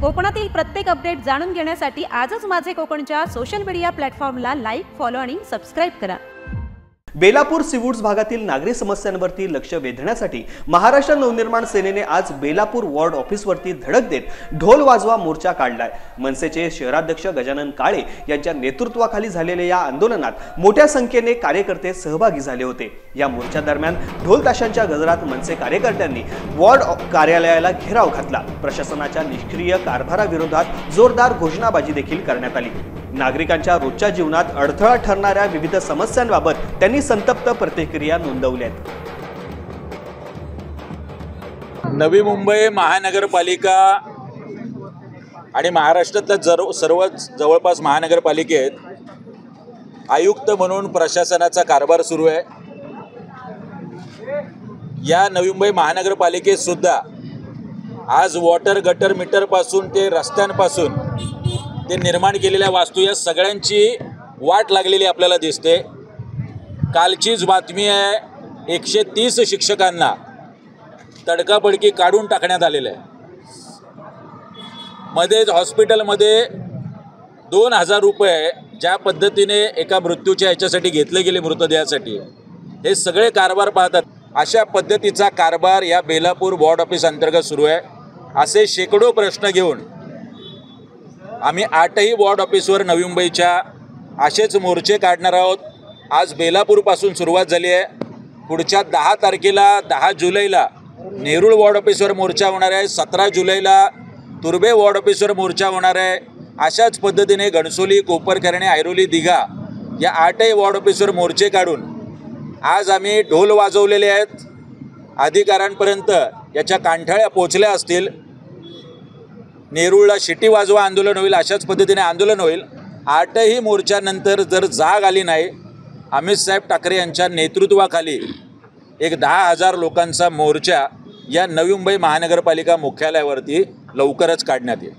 कोकणातील प्रत्येक अपडेट जाणून घेण्यासाठी आजच माझे कोकणच्या सोशल मीडिया प्लॅटफॉर्मला लाईक, फॉलो आणि सबस्क्राइब करा। बेलापूर सीवूड्स भागातील नागरी समस्यांवरती लक्ष वेधण्यासाठी महाराष्ट्र नवनिर्माण सेनेने आज बेलापूर वॉर्ड ऑफिसवरती धडक देत ढोल वाजवा मोर्चा काढलाय। मनसेचे शहराध्यक्ष गजानन काळे यांच्या नेतृत्वाखाली झालेल्या या आंदोलनात मोठ्या संख्येने कार्यकर्ते सहभागी झाले होते। या मोर्चा दरम्यान ढोल ताशांच्या गजरात मनसे कार्यकर्त्यांनी वॉर्ड कार्यालयाला घेराव घातला। प्रशासनाच्या निष्क्रिय कारभाराविरोधात जोरदार घोषणाबाजी देखील करण्यात आली। नागरिकांच्या रोजच्या जीवनात अडथळा ठरणाऱ्या विविध समस्यांबाबत त्यांनी संतप्त प्रतिक्रिया नोंदवल्या। नवी मुंबई महानगरपालिका आणि महाराष्ट्रातल्या सर्व जवळपास महानगरपालिकेत आयुक्त म्हणून प्रशासनाचा कारभार सुरू आहे। या नवी मुंबई महानगरपालिकेत सुद्धा आज वॉटर गटर मीटर पासून ते रस्त्यांपासून ते निर्माण केलेल्या वास्तू या सगळ्यांची वाट लागलेली आपल्याला दिसते। कालचीच बातमी आहे, 130 शिक्षकांना तडकाफडकी काढून टाकण्यात आलेलं आहे। मध्येच हॉस्पिटलमध्ये 2000 रुपये ज्या पद्धतीने एका मृत्यूच्या ह्याच्यासाठी घेतले गेले मृतदेहासाठी, हे सगळे कारभार पाहतात। अशा पद्धतीचा कारभार या बेलापूर वॉर्ड ऑफिस अंतर्गत सुरू आहे। असे शेकडो प्रश्न घेऊन आम्ही 8ही वॉर्ड ऑफिसवर नवी मुंबईच्या असेच मोर्चे काढणार आहोत। आज बेलापूरपासून सुरुवात झाली आहे। पुढच्या 10 तारखेला 10 जुलैला नेरूळ वॉर्ड ऑफिसवर मोर्चा होणार आहे। 17 जुलैला तुर्भे वॉर्ड ऑफिसवर मोर्चा होणार आहे। अशाच पद्धतीने घणसोली, कोपरखैरणे, ऐरोली, दिघा या 8ही वॉर्ड ऑफिसवर मोर्चे काढून आज आम्ही ढोल वाजवलेले आहेत। अधिकाऱ्यांपर्यंत याच्या कांठाळ्या पोचल्या असतील। नेरूळला शिटी वाजवा आंदोलन होईल, अशाच पद्धतीने आंदोलन होईल। 8ही मोर्चानंतर जर जाग आली नाही, अमित साहेब ठाकरे यांच्या नेतृत्वाखाली एक 10,000 लोकांचा मोर्चा या नवी मुंबई महानगरपालिका मुख्यालयावरती लवकरच काढण्यात येईल।